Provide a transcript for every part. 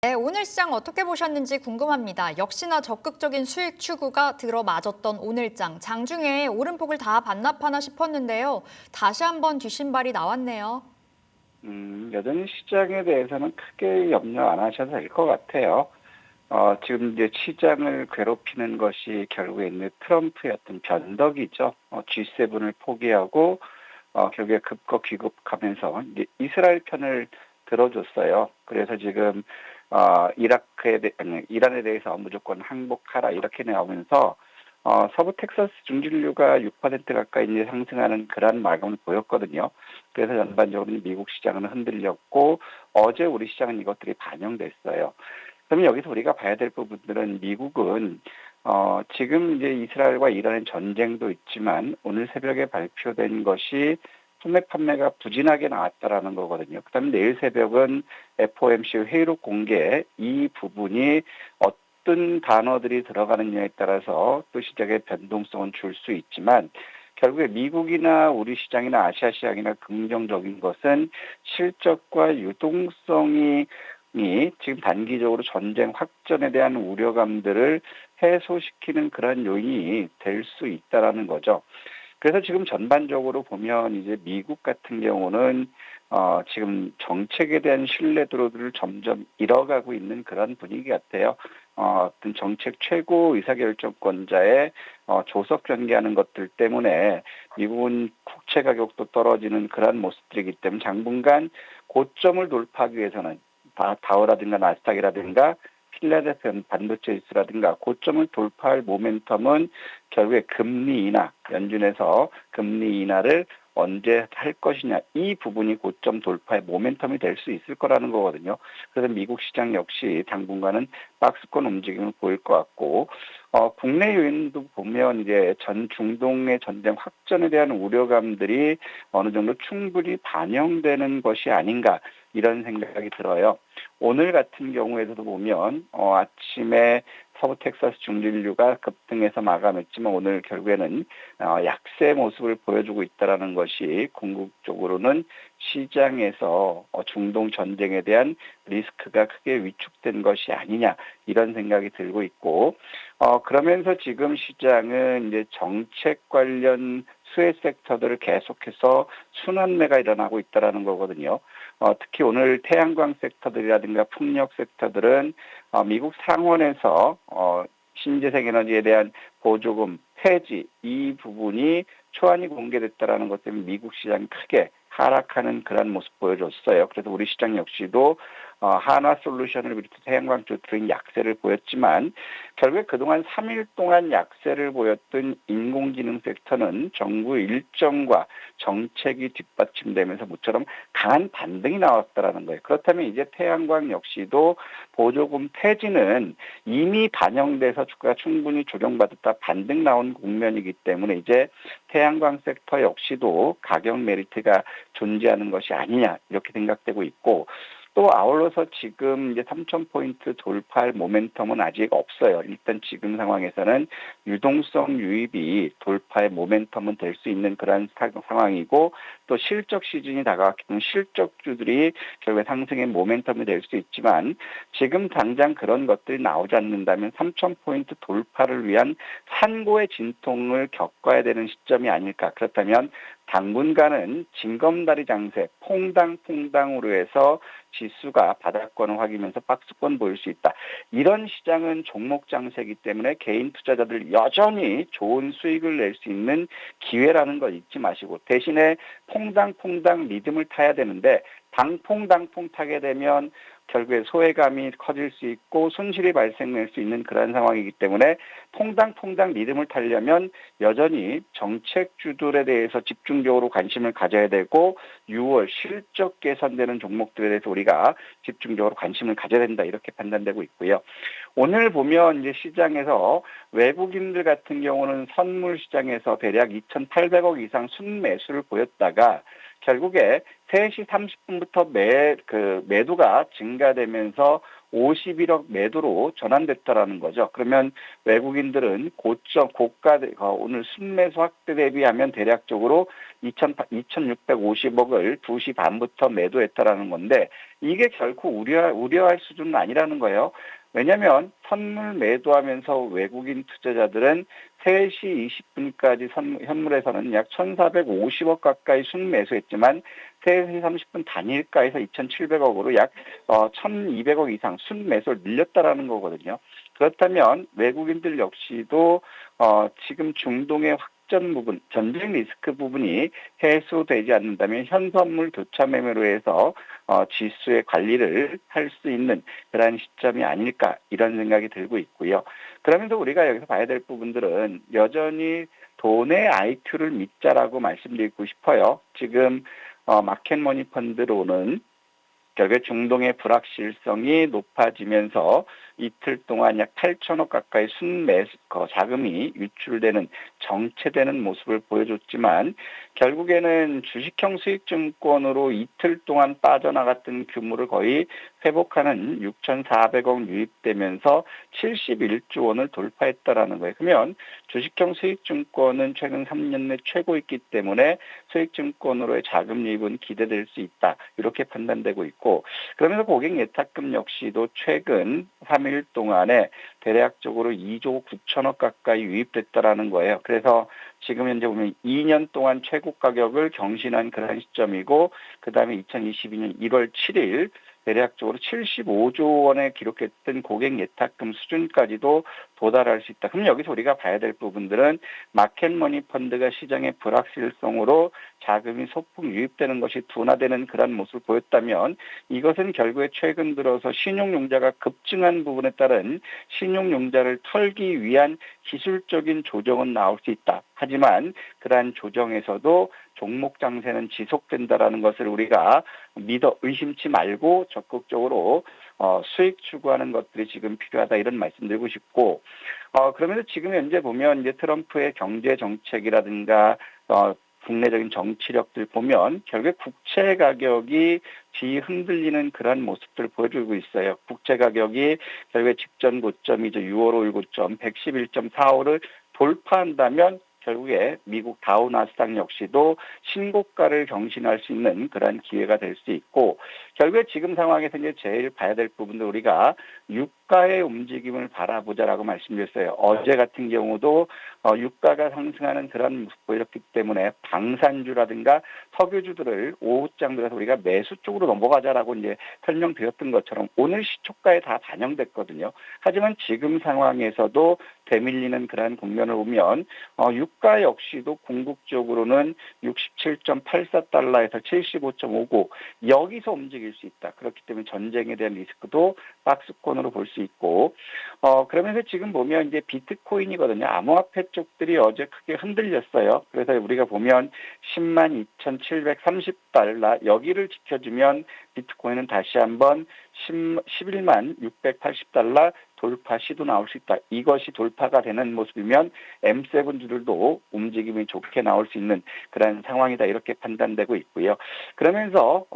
네, 오늘 시장 어떻게 보셨는지 궁금합니다. 역시나 적극적인 수익 추구가 들어맞았던 오늘장. 장중에 오름폭을 다 반납하나 싶었는데요. 다시 한번 뒷신발이 나왔네요. 여전히 시장에 대해서는 크게 염려 안 하셔도 될 것 같아요. 지금 이제 시장을 괴롭히는 것이 결국에 있는 트럼프의 어떤 변덕이죠. G7을 포기하고, 결국에 급거 귀국하면서 이제 이스라엘 편을 들어줬어요. 그래서 지금, 이란에 대해서 무조건 항복하라 이렇게 나오면서, 서부 텍사스 중진류가 6% 가까이 이제 상승하는 그런 마감을 보였거든요. 그래서 전반적으로 미국 시장은 흔들렸고, 어제 우리 시장은 이것들이 반영됐어요. 그러면 여기서 우리가 봐야 될 부분들은 미국은 지금 이제 이스라엘과 이란의 전쟁도 있지만 오늘 새벽에 발표된 것이 소매 판매가 부진하게 나왔다라는 거거든요. 그다음에 내일 새벽은 FOMC 회의록 공개 이 부분이 어떤 단어들이 들어가느냐에 따라서 또 시장의 변동성은 줄 수 있지만 결국에 미국이나 우리 시장이나 아시아 시장이나 긍정적인 것은 실적과 유동성이 지금 단기적으로 전쟁 확전에 대한 우려감들을 해소시키는 그런 요인이 될 수 있다라는 거죠. 그래서 지금 전반적으로 보면 이제 미국 같은 경우는 지금 정책에 대한 신뢰도를 점점 잃어가고 있는 그런 분위기 같아요. 어떤 정책 최고 의사결정권자의 조석 전개하는 것들 때문에 미국은 국채 가격도 떨어지는 그런 모습들이기 때문에 당분간 고점을 돌파하기 위해서는 다우라든가 나스닥이라든가 필라델피아 반도체 지수라든가 고점을 돌파할 모멘텀은 결국에 금리 인하, 연준에서 금리 인하를 언제 할 것이냐 이 부분이 고점 돌파의 모멘텀이 될 수 있을 거라는 거거든요. 그래서 미국 시장 역시 당분간은 박스권 움직임을 보일 것 같고 국내 요인도 보면 이제 전 중동의 전쟁 확전에 대한 우려감들이 어느 정도 충분히 반영되는 것이 아닌가 이런 생각이 들어요. 오늘 같은 경우에도 보면 아침에 서부 텍사스 중진류가 급등해서 마감했지만 오늘 결국에는 약세 모습을 보여주고 있다는 것이 궁극적으로는 시장에서 중동 전쟁에 대한 리스크가 크게 위축된 것이 아니냐 이런 생각이 들고 있고 그러면서 지금 시장은 이제 정책 관련 수혜 섹터들을 계속해서 순환매가 일어나고 있다는 거거든요. 특히 오늘 태양광 섹터들이라든가 풍력 섹터들은 미국 상원에서 신재생에너지에 대한 보조금 폐지 이 부분이 초안이 공개됐다라는 것 때문에 미국 시장이 크게 하락하는 그런 모습 보여줬어요. 그래서 우리 시장 역시도 한화솔루션을 비롯해 태양광 쪽들은 약세를 보였지만 결국에 그동안 3일 동안 약세를 보였던 인공지능 섹터는 정부 일정과 정책이 뒷받침되면서 모처럼 강한 반등이 나왔다라는 거예요. 그렇다면 이제 태양광 역시도 보조금 폐지는 이미 반영돼서 주가가 충분히 조정받았다 반등 나온 국면이기 때문에 이제 태양광 섹터 역시도 가격 메리트가 존재하는 것이 아니냐 이렇게 생각되고 있고 또 아울러서 지금 이제 3,000포인트 돌파할 모멘텀은 아직 없어요. 일단 지금 상황에서는 유동성 유입이 돌파의 모멘텀은 될 수 있는 그런 상황이고 또 실적 시즌이 다가왔기 때문에 실적주들이 결국에 상승의 모멘텀이 될 수 있지만 지금 당장 그런 것들이 나오지 않는다면 3,000포인트 돌파를 위한 산고의 진통을 겪어야 되는 시점이 아닐까. 그렇다면 당분간은 징검다리 장세, 퐁당퐁당으로 해서 지수가 바닥권을 확인하면서 박스권 보일 수 있다. 이런 시장은 종목 장세이기 때문에 개인 투자자들 여전히 좋은 수익을 낼 수 있는 기회라는 걸 잊지 마시고 대신에 퐁당퐁당 리듬을 타야 되는데 당퐁당퐁 타게 되면 결국에 소외감이 커질 수 있고 손실이 발생할 수 있는 그런 상황이기 때문에 퐁당퐁당 리듬을 타려면 여전히 정책주들에 대해서 집중적으로 관심을 가져야 되고 6월 실적 개선되는 종목들에 대해서 우리가 집중적으로 관심을 가져야 된다 이렇게 판단되고 있고요. 오늘 보면 이제 시장에서 외국인들 같은 경우는 선물 시장에서 대략 2,800억 이상 순매수를 보였다가 결국에 3시 30분부터 매도가 증가되면서 51억 매도로 전환됐다라는 거죠. 그러면 외국인들은 고가 오늘 순매수 확대 대비하면 대략적으로 2,650억을 2시 반부터 매도했다라는 건데 이게 결코 우려할 수준은 아니라는 거예요. 왜냐하면 선물 매도하면서 외국인 투자자들은 3시 20분까지 현물에서는 약 1,450억 가까이 순매수했지만 3시 30분 단일가에서 2,700억으로 약 1,200억 이상 순매수를 늘렸다라는 거거든요. 그렇다면 외국인들 역시도 지금 중동의 확전 부분, 전쟁 리스크 부분이 해소되지 않는다면 현선물 교차 매매로 해서 지수의 관리를 할 수 있는 그러한 시점이 아닐까 이런 생각이 들고 있고요. 그러면서 우리가 여기서 봐야 될 부분들은 여전히 돈의 IQ를 믿자라고 말씀드리고 싶어요. 지금 마켓머니 펀드로는 결국에 중동의 불확실성이 높아지면서 이틀 동안 약 8천억 가까이 순매수 자금이 유출되는 정체되는 모습을 보여줬지만 결국에는 주식형 수익증권으로 이틀 동안 빠져나갔던 규모를 거의 회복하는 6,400억 유입되면서 71조 원을 돌파했다라는 거예요. 그러면 주식형 수익증권은 최근 3년 내 최고였기 때문에 수익증권으로의 자금 유입은 기대될 수 있다. 이렇게 판단되고 있고 그러면서 고객 예탁금 역시도 최근 3일 동안에 대략적으로 2조 9천억 가까이 유입됐다라는 거예요. 그래서 지금 현재 보면 2년 동안 최고 가격을 경신한 그런 시점이고 그다음에 2022년 1월 7일 대략적으로 75조 원에 기록했던 고객 예탁금 수준까지도 도달할 수 있다. 그럼 여기서 우리가 봐야 될 부분들은 마켓머니 펀드가 시장의 불확실성으로 자금이 소폭 유입되는 것이 둔화되는 그런 모습을 보였다면 이것은 결국에 최근 들어서 신용융자가 급증한 부분에 따른 신용융자를 털기 위한 기술적인 조정은 나올 수 있다. 하지만 그러한 조정에서도 종목 장세는 지속된다라는 것을 우리가 의심치 말고 적극적으로 수익 추구하는 것들이 지금 필요하다 이런 말씀드리고 싶고 그러면서 지금 현재 보면 이제 트럼프의 경제 정책이라든가 국내적인 정치력들 보면 결국 국채 가격이 뒤흔들리는 그런 모습들을 보여주고 있어요. 국채 가격이 결국에 직전 고점이죠. 6월 5일 고점 111.45를 돌파한다면 결국에 미국 다우나스닥 역시도 신고가를 경신할 수 있는 그런 기회가 될 수 있고 결국에 지금 상황에서 이제 제일 봐야 될 부분도 우리가 유가의 움직임을 바라보자라고 말씀드렸어요. 어제 같은 경우도 유가가 상승하는 그런 모습 보였기 때문에 방산주라든가 석유주들을 오후장 들어서 우리가 매수 쪽으로 넘어가자라고 이제 설명드렸던 것처럼 오늘 시초가에 다 반영됐거든요. 하지만 지금 상황에서도 되밀리는 그러한 국면을 보면 유가 역시도 궁극적으로는 67.84달러에서 75.59 여기서 움직일 수 있다. 그렇기 때문에 전쟁에 대한 리스크도 박스권으로 볼 수 있고 그러면서 지금 보면 이제 비트코인이거든요. 암호화폐 쪽들이 어제 크게 흔들렸어요. 그래서 우리가 보면 102,730달러 여기를 지켜주면 비트코인은 다시 한번 11만 680달러 돌파 시도 나올 수 있다. 이것이 돌파가 되는 모습이면 M7주들도 움직임이 좋게 나올 수 있는 그런 상황이다. 이렇게 판단되고 있고요. 그러면서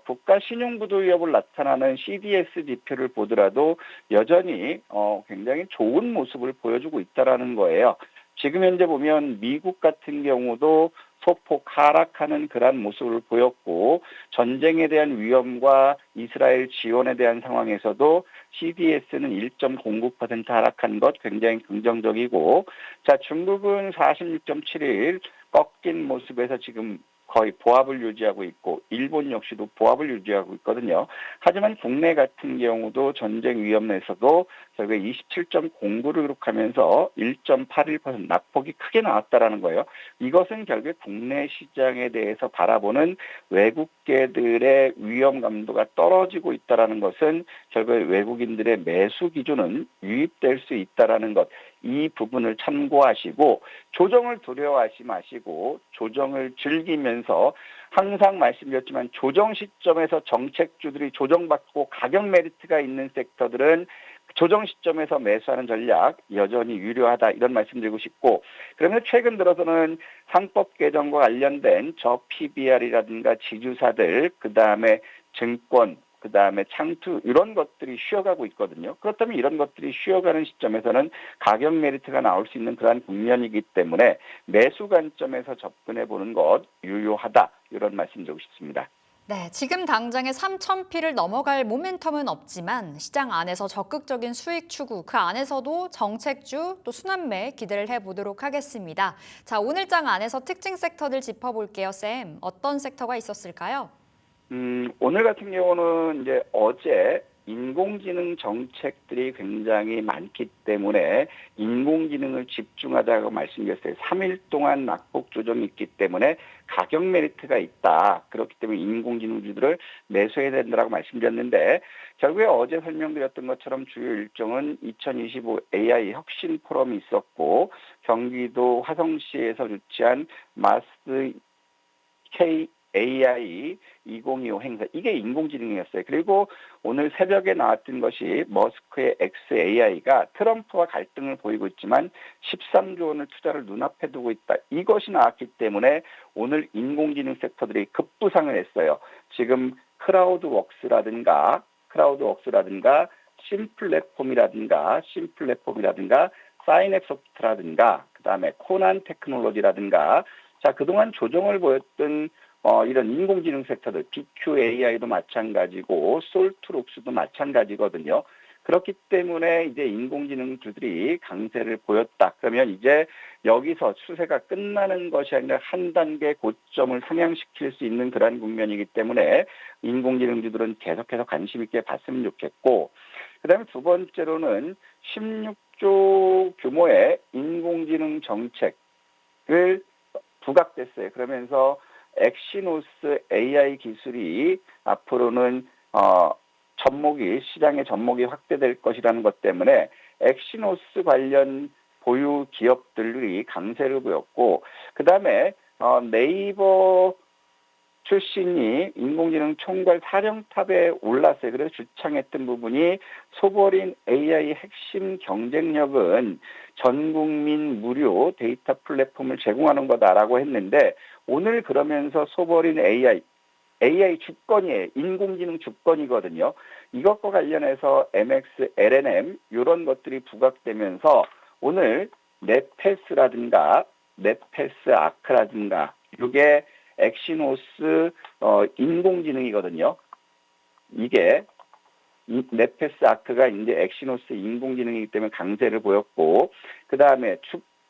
국가 신용구조 위협을 나타나는 CDS 지표를 보더라도 여전히 굉장히 좋은 모습을 보여주고 있다라는 거예요. 지금 현재 보면 미국 같은 경우도 소폭 하락하는 그런 모습을 보였고 전쟁에 대한 위험과 이스라엘 지원에 대한 상황에서도 CDS는 1.09% 하락한 것 굉장히 긍정적이고 자 중국은 46.71 꺾인 모습에서 지금 거의 보합을 유지하고 있고 일본 역시도 보합을 유지하고 있거든요. 하지만 국내 같은 경우도 전쟁 위험에서도 결국에 27.09를 기록하면서 1.81% 낙폭이 크게 나왔다라는 거예요. 이것은 결국에 국내 시장에 대해서 바라보는 외국계들의 위험 감도가 떨어지고 있다라는 것은 결국에 외국인들의 매수 기준은 유입될 수 있다라는 것. 이 부분을 참고하시고 조정을 두려워하지 마시고 조정을 즐기면서 항상 말씀드렸지만 조정 시점에서 정책주들이 조정받고 가격 메리트가 있는 섹터들은 조정 시점에서 매수하는 전략 여전히 유효하다 이런 말씀드리고 싶고 그러면 최근 들어서는 상법 개정과 관련된 저 PBR이라든가 지주사들 그다음에 증권 그다음에 창투 이런 것들이 쉬어가고 있거든요. 그렇다면 이런 것들이 쉬어가는 시점에서는 가격 메리트가 나올 수 있는 그러한 국면이기 때문에 매수 관점에서 접근해 보는 것 유효하다. 이런 말씀 드리고 싶습니다. 네, 지금 당장에 3,000피를 넘어갈 모멘텀은 없지만 시장 안에서 적극적인 수익 추구, 그 안에서도 정책주 또 순환매 기대를 해보도록 하겠습니다. 자, 오늘장 안에서 특징 섹터들 짚어볼게요, 쌤. 어떤 섹터가 있었을까요? 오늘 같은 경우는 이제 어제 인공지능 정책들이 굉장히 많기 때문에 인공지능을 집중하자고 말씀드렸어요. 3일 동안 낙폭 조정이 있기 때문에 가격 메리트가 있다. 그렇기 때문에 인공지능주들을 매수해야 된다고 말씀드렸는데 결국에 어제 설명드렸던 것처럼 주요 일정은 2025 AI 혁신 포럼이 있었고 경기도 화성시에서 주최한 마스 K AI 2025 행사 이게 인공지능이었어요. 그리고 오늘 새벽에 나왔던 것이 머스크의 XAI가 트럼프와 갈등을 보이고 있지만 13조 원을 투자를 눈앞에 두고 있다. 이것이 나왔기 때문에 오늘 인공지능 섹터들이 급부상을 했어요. 지금 크라우드웍스라든가 심플랫폼이라든가 사인앱소프트라든가 그다음에 코난 테크놀로지라든가 자 그동안 조정을 보였던 이런 인공지능 섹터들, BQAI도 마찬가지고, 솔트록스도 마찬가지거든요. 그렇기 때문에 이제 인공지능주들이 강세를 보였다. 그러면 이제 여기서 추세가 끝나는 것이 아니라 한 단계 고점을 상향시킬 수 있는 그런 국면이기 때문에 인공지능주들은 계속해서 관심 있게 봤으면 좋겠고, 그 다음에 두 번째로는 16조 규모의 인공지능 정책을 부각됐어요. 그러면서 엑시노스 AI 기술이 앞으로는 시장의 접목이 확대될 것이라는 것 때문에 엑시노스 관련 보유 기업들이 강세를 보였고 그다음에 네이버 출신이 인공지능 총괄 사령탑에 올랐어요. 그래서 주창했던 부분이 소버린 AI 핵심 경쟁력은 전 국민 무료 데이터 플랫폼을 제공하는 거다라고 했는데 오늘 그러면서 소버린 AI 주권이에요. 인공지능 주권이거든요. 이것과 관련해서 MX, LNM 이런 것들이 부각되면서 오늘 네페스 아크라든가 이게 엑시노스 인공지능이거든요. 이게 네페스 아크가 이제 엑시노스 인공지능이기 때문에 강세를 보였고 그 다음에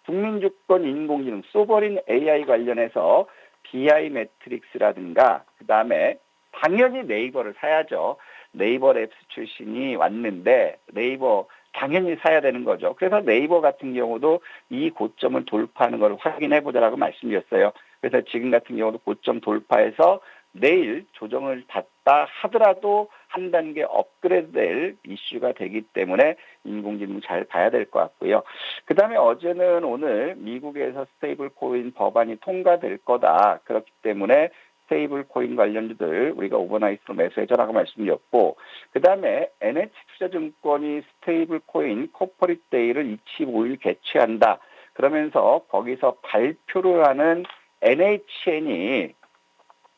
국민주권 인공지능 소버린 AI 관련해서 BI 매트릭스라든가 그 다음에 당연히 네이버를 사야죠. 네이버 랩스 출신이 왔는데 네이버 당연히 사야 되는 거죠. 그래서 네이버 같은 경우도 이 고점을 돌파하는 걸 확인해 보자라고 말씀드렸어요. 그래서 지금 같은 경우도 고점 돌파해서 내일 조정을 받다 하더라도 한 단계 업그레이드 될 이슈가 되기 때문에 인공지능 잘 봐야 될 것 같고요. 그 다음에 어제는 오늘 미국에서 스테이블 코인 법안이 통과될 거다. 그렇기 때문에 스테이블 코인 관련주들 우리가 오버나이트로 매수해줘라고 말씀드렸고 그 다음에 NH투자증권이 스테이블 코인 코퍼릿 데이를 25일 개최한다. 그러면서 거기서 발표를 하는 NHN이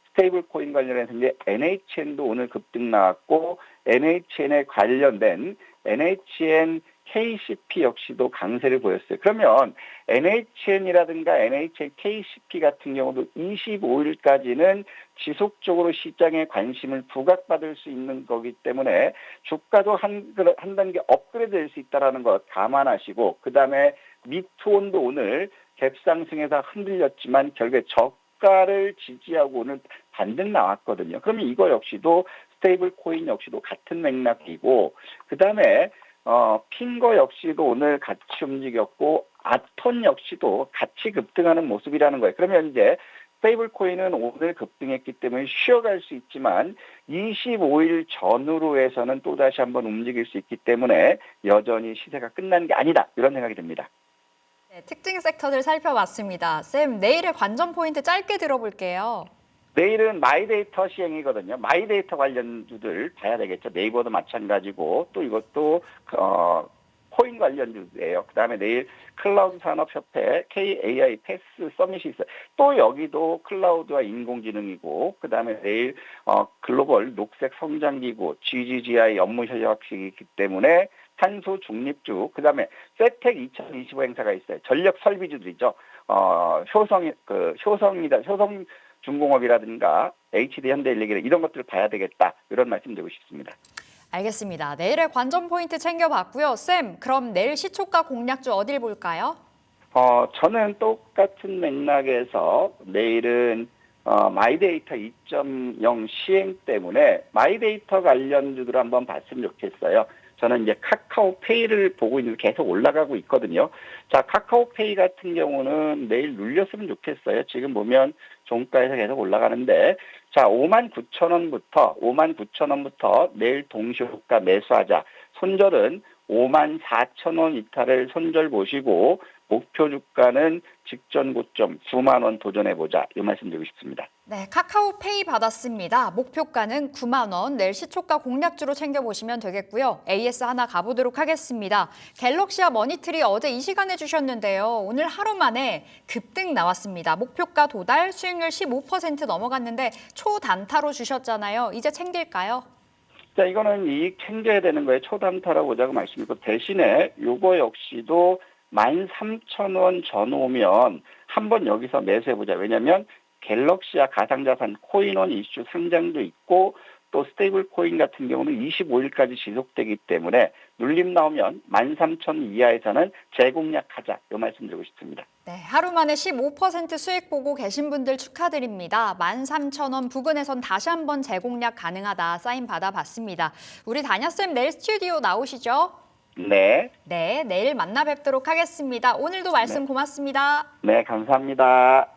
스테이블 코인 관련해서 이제 NHN도 오늘 급등 나왔고 NHN에 관련된 NHN KCP 역시도 강세를 보였어요. 그러면 NHN이라든가 NHN KCP 같은 경우도 25일까지는 지속적으로 시장의 관심을 부각받을 수 있는 거기 때문에 주가도 한 단계 업그레이드 될 수 있다는 것 감안하시고 그다음에 미투온도 오늘 갭상승에서 흔들렸지만 결국에 저가를 지지하고 오늘 반등 나왔거든요. 그러면 이거 역시도 스테이블 코인 역시도 같은 맥락이고 그다음에 핑거 역시도 오늘 같이 움직였고 아톤 역시도 같이 급등하는 모습이라는 거예요. 그러면 이제 스테이블 코인은 오늘 급등했기 때문에 쉬어갈 수 있지만 25일 전후로 해서는 또다시 한번 움직일 수 있기 때문에 여전히 시세가 끝난 게 아니다. 이런 생각이 듭니다. 네, 특징 섹터들 살펴봤습니다. 쌤, 내일의 관전 포인트 짧게 들어볼게요. 내일은 마이데이터 시행이거든요. 마이데이터 관련주들 봐야 되겠죠. 네이버도 마찬가지고 또 이것도 코인 관련주예요. 그다음에 내일 클라우드 산업협회 KAI 패스 서밋이 있어요. 또 여기도 클라우드와 인공지능이고, 그다음에 내일 글로벌 녹색 성장기구 GGGI 업무 협약식이기 때문에 탄소 중립주, 그다음에 세텍 2025 행사가 있어요. 전력 설비주들이죠. 효성 중공업이라든가 HD 현대일렉 이런 것들을 봐야 되겠다. 이런 말씀드리고 싶습니다. 알겠습니다. 내일의 관전 포인트 챙겨봤고요. 쌤, 그럼 내일 시초가 공략주 어딜 볼까요? 저는 똑같은 맥락에서 내일은 마이데이터 2.0 시행 때문에 마이데이터 관련주들을 한번 봤으면 좋겠어요. 저는 이제 카카오페이를 보고 있는데 계속 올라가고 있거든요. 자, 카카오페이 같은 경우는 내일 눌렸으면 좋겠어요. 지금 보면 종가에서 계속 올라가는데, 자, 59,000원부터 내일 동시효과 매수하자. 손절은 54,000원 이탈을 손절 보시고, 목표 주가는 직전 고점 9만 원 도전해보자. 이 말씀드리고 싶습니다. 네, 카카오페이 받았습니다. 목표가는 9만 원, 내일 시초가 공략주로 챙겨보시면 되겠고요. AS 하나 가보도록 하겠습니다. 갤럭시와 머니트리 어제 이 시간에 주셨는데요. 오늘 하루 만에 급등 나왔습니다. 목표가 도달, 수익률 15% 넘어갔는데 초단타로 주셨잖아요. 이제 챙길까요? 자, 이거는 이익 챙겨야 되는 거예요. 초단타라고 보자고 말씀드리고, 대신에 요거 역시도 13,000원 전 오면 한번 여기서 매수해보자. 왜냐하면 갤럭시와 가상자산 코인원 이슈 상장도 있고, 또 스테이블 코인 같은 경우는 25일까지 지속되기 때문에 눌림 나오면 13,000 이하에서는 재공략하자. 이 말씀드리고 싶습니다. 네, 하루 만에 15% 수익 보고 계신 분들 축하드립니다. 13,000원 부근에선 다시 한번 재공략 가능하다 사인 받아봤습니다. 우리 다녀쌤 내일 스튜디오 나오시죠? 네. 네, 내일 만나 뵙도록 하겠습니다. 오늘도 말씀 고맙습니다. 네, 감사합니다.